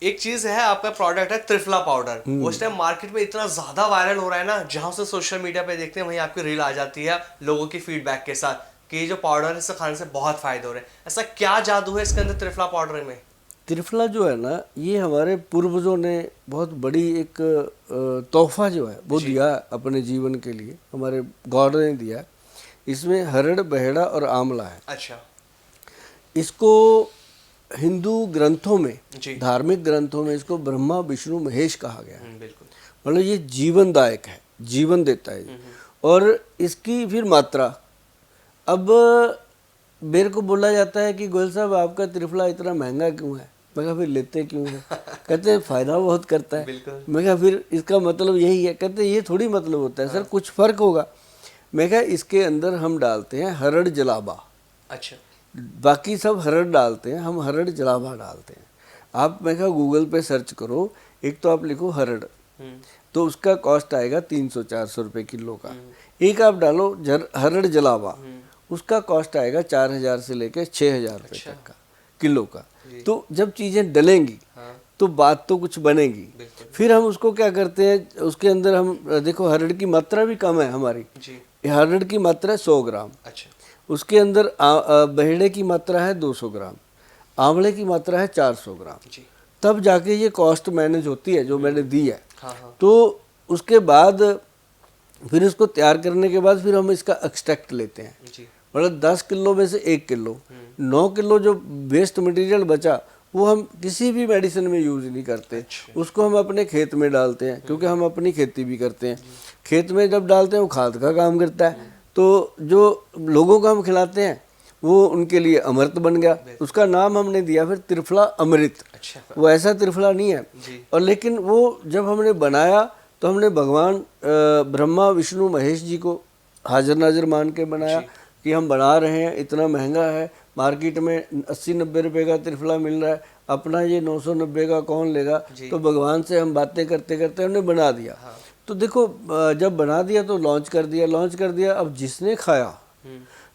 एक चीज है, आपका प्रोडक्ट है त्रिफला पाउडर, वो इस टाइम मार्केट में इतना ज्यादा वायरल हो रहा है ना, जहां से सोशल मीडिया पे देखते हैं वहीं आपकी रील आ जाती है लोगों की फीडबैक के साथ कि ये जो पाउडर है इससे खाने से बहुत फायदे हो रहे हैं। ऐसा क्या जादू है इसके अंदर त्रिफला पाउडर में? त्रिफला जो है ना, ये हमारे पूर्वजों ने बहुत बड़ी एक तोहफा जो है वो दिया अपने जीवन के लिए, हमारे गॉड ने दिया। इसमें हरड़, बहेड़ा और आंवला है। अच्छा। इसको हिंदू ग्रंथों में, जी। धार्मिक ग्रंथों में इसको ब्रह्मा विष्णु महेश कहा गया है। बिल्कुल। मतलब ये जीवनदायक है, जीवन देता है। और इसकी फिर मात्रा, अब मेरे को बोला जाता है कि गोयल साहब आपका त्रिफला इतना महंगा क्यों है? मैं कहा फिर लेते क्यों है? कहते हैं फायदा बहुत करता है। बिल्कुल। मैं कहा फिर इसका मतलब यही है? कहते ये थोड़ी मतलब होता है। सर कुछ फर्क होगा। मैं कहा इसके अंदर हम डालते हैं हरड़ जलाबा। अच्छा। बाकी सब हरड़ डालते हैं, हम हरड़ जलाबा डालते हैं। आप, मैं कहा गूगल पे सर्च करो, एक तो आप लिखो हरड़, तो उसका कॉस्ट आएगा 300-400 रुपये किलो का। एक आप डालो हरड़ जलावा, उसका कॉस्ट आएगा 4000 से लेकर 6000 रुपये तक का किलो का। तो जब चीज़ें डलेंगी तो बात तो कुछ बनेगी। फिर हम उसको क्या करते हैं, उसके अंदर हम देखो हरड़ की मात्रा भी कम है हमारी। हरड़ की मात्रा है 100 ग्राम। अच्छा। उसके अंदर बहेड़े की मात्रा है 200 ग्राम, आंवले की मात्रा है 400 ग्राम। तब जाके ये कॉस्ट मैनेज होती है जो मैंने दी है। तो उसके बाद फिर इसको तैयार करने के बाद फिर हम इसका एक्सट्रैक्ट लेते हैं। मतलब 10 किलो में से 1 किलो, 9 किलो जो वेस्ट मटेरियल बचा वो हम किसी भी मेडिसिन में यूज़ नहीं करते। उसको हम अपने खेत में डालते हैं, क्योंकि हम अपनी खेती भी करते हैं। खेत में जब डालते हैं वो खाद का काम करता है। तो जो लोगों को हम खिलाते हैं वो उनके लिए अमृत बन गया। उसका नाम हमने दिया फिर त्रिफला अमृत। अच्छा। वो ऐसा त्रिफला नहीं है। और लेकिन वो जब हमने बनाया तो हमने भगवान ब्रह्मा विष्णु महेश जी को हाजिर नाजिर मान के बनाया कि हम बना रहे हैं, इतना महंगा है, मार्केट में 80-90 रुपये का त्रिफला मिल रहा है, अपना ये 990 का कौन लेगा? तो भगवान से हम बातें करते करते हमने बना दिया। तो देखो जब बना दिया तो लॉन्च कर दिया। अब जिसने खाया,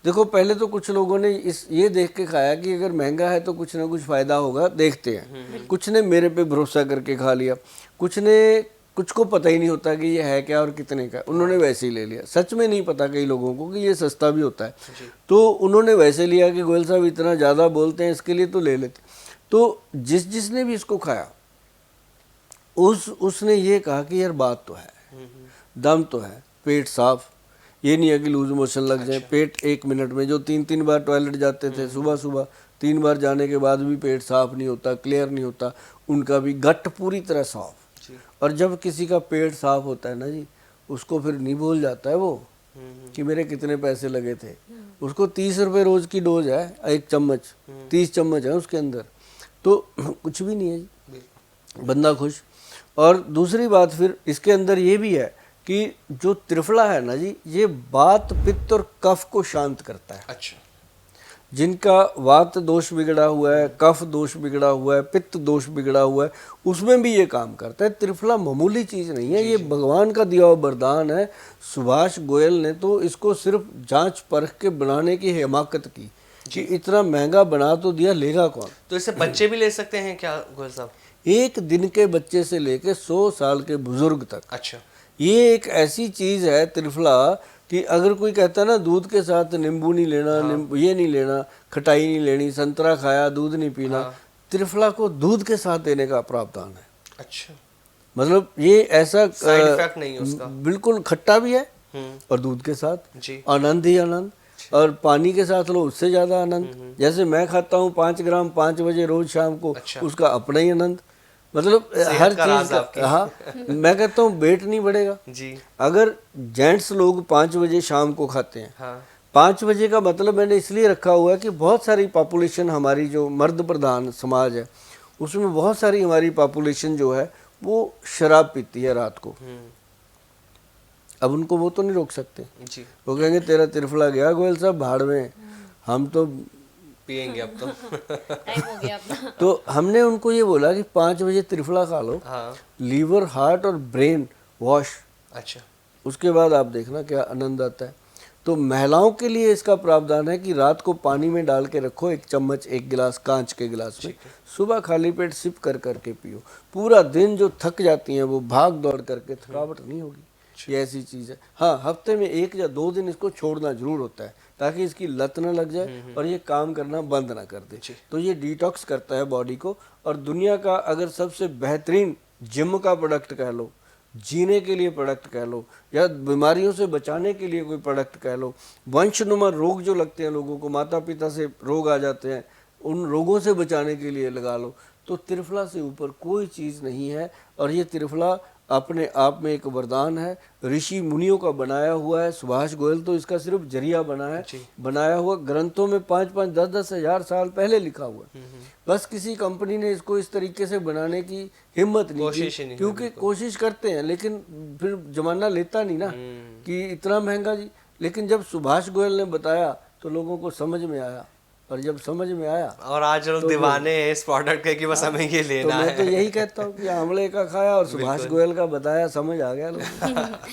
देखो पहले तो कुछ लोगों ने ये देख के खाया कि अगर महंगा है तो कुछ ना कुछ फ़ायदा होगा, देखते हैं। कुछ ने मेरे पे भरोसा करके खा लिया, कुछ को पता ही नहीं होता कि ये है क्या और कितने का, उन्होंने वैसे ही ले लिया। सच में नहीं पता कई लोगों को कि ये सस्ता भी होता है, तो उन्होंने वैसे लिया कि गोयल साहब इतना ज़्यादा बोलते हैं इसके लिए तो ले लेते। तो जिसने भी इसको खाया उसने ये कहा कि यार बात तो है, दम तो है, पेट साफ, ये नहीं है कि लूज मोशन लग जाए। पेट 1 मिनट में, जो 3-3 बार टॉयलेट जाते थे सुबह सुबह, 3 बार जाने के बाद भी पेट साफ नहीं होता, क्लियर नहीं होता, उनका भी गट पूरी तरह साफ। और जब किसी का पेट साफ होता है ना जी, उसको फिर नहीं भूल जाता है वो कि मेरे कितने पैसे लगे थे। उसको 30 रुपये रोज की डोज है, 1 चम्मच, 30 चम्मच है उसके अंदर, तो कुछ भी नहीं है जी, बंदा खुश। और दूसरी बात फिर इसके अंदर ये भी है कि जो त्रिफला है ना जी, ये वात पित्त और कफ को शांत करता है। अच्छा। जिनका वात दोष बिगड़ा हुआ है, कफ दोष बिगड़ा हुआ है, पित्त दोष बिगड़ा हुआ है, उसमें भी ये काम करता है। त्रिफला मामूली चीज़ नहीं है, ये भगवान का दिया हुआ वरदान है। सुभाष गोयल ने तो इसको सिर्फ जांच परख के बनाने की हिमाकत की कि इतना महंगा बना तो दिया, लेगा कौन? तो इसे बच्चे भी ले सकते हैं क्या गोयल साहब? 1 दिन के बच्चे से लेके 100 साल के बुजुर्ग तक। अच्छा। ये एक ऐसी चीज़ है त्रिफला कि अगर कोई कहता है ना दूध के साथ नींबू नहीं लेना, ये नहीं लेना, खटाई नहीं लेनी, संतरा खाया दूध नहीं पीना, त्रिफला को दूध के साथ देने का प्रावधान है। अच्छा। मतलब ये ऐसा साइड इफेक्ट नहीं है उसका, बिल्कुल खट्टा भी है और दूध के साथ आनंद ही आनंद। और पानी के साथ लो उससे ज़्यादा आनंद। जैसे मैं खाता हूँ 5 ग्राम 5 बजे रोज शाम को, उसका अपना ही आनंद। मतलब हर चीज का, हाँ मैं कहता हूँ वेट नहीं बढ़ेगा जी। अगर जेंट्स लोग 5 बजे शाम को खाते हैं। 5 बजे का मतलब मैंने इसलिए रखा हुआ है कि बहुत सारी पॉपुलेशन हमारी जो मर्द प्रधान समाज है, उसमें बहुत सारी हमारी पॉपुलेशन जो है वो शराब पीती है रात को। अब उनको वो तो नहीं रोक सकते जी। वो कहेंगे तेरा त्रिफला गया गोयल साहब भाड़ में, हम तो पिएंगे अब तो टाइम हो गया अपना। तो हमने उनको ये बोला कि 5 बजे त्रिफला खा लो, लीवर हार्ट और ब्रेन वॉश। अच्छा। उसके बाद आप देखना क्या आनंद आता है। तो महिलाओं के लिए इसका प्रावधान है कि रात को पानी में डाल के रखो, 1 चम्मच 1 गिलास कांच के गिलास में, सुबह खाली पेट सिप कर करके पियो। पूरा दिन जो थक जाती हैं वो भाग दौड़ करके थकावट नहीं होगी। ये ऐसी चीज़ है। हाँ, हफ्ते में 1 या 2 दिन इसको छोड़ना जरूर होता है ताकि इसकी लत न लग जाए और ये काम करना बंद ना कर दे। तो ये डिटॉक्स करता है बॉडी को। और दुनिया का अगर सबसे बेहतरीन जिम का प्रोडक्ट कह लो, जीने के लिए प्रोडक्ट कह लो, या बीमारियों से बचाने के लिए कोई प्रोडक्ट कह लो, वंशनुमा रोग जो लगते हैं लोगों को, माता पिता से रोग आ जाते हैं, उन रोगों से बचाने के लिए लगा लो, तो त्रिफला से ऊपर कोई चीज़ नहीं है। और ये त्रिफला अपने आप में एक वरदान है, ऋषि मुनियों का बनाया हुआ है। सुभाष गोयल तो इसका सिर्फ जरिया बना है, बनाया हुआ ग्रंथों में 5-5, 10-10 हजार साल पहले लिखा हुआ है। बस किसी कंपनी ने इसको इस तरीके से बनाने की हिम्मत नहीं की, क्योंकि कोशिश करते हैं लेकिन फिर जमाना लेता नहीं ना कि इतना महंगा जी। लेकिन जब सुभाष गोयल ने बताया तो लोगों को समझ में आया, और जब समझ में आया, और आज लोग दीवाने हैं इस प्रोडक्ट के कि बस हमें ये लेना तो मैं है। तो यही कहता हूँ कि आंवले का खाया और सुभाष गोयल का बताया, समझ आ गया लोग।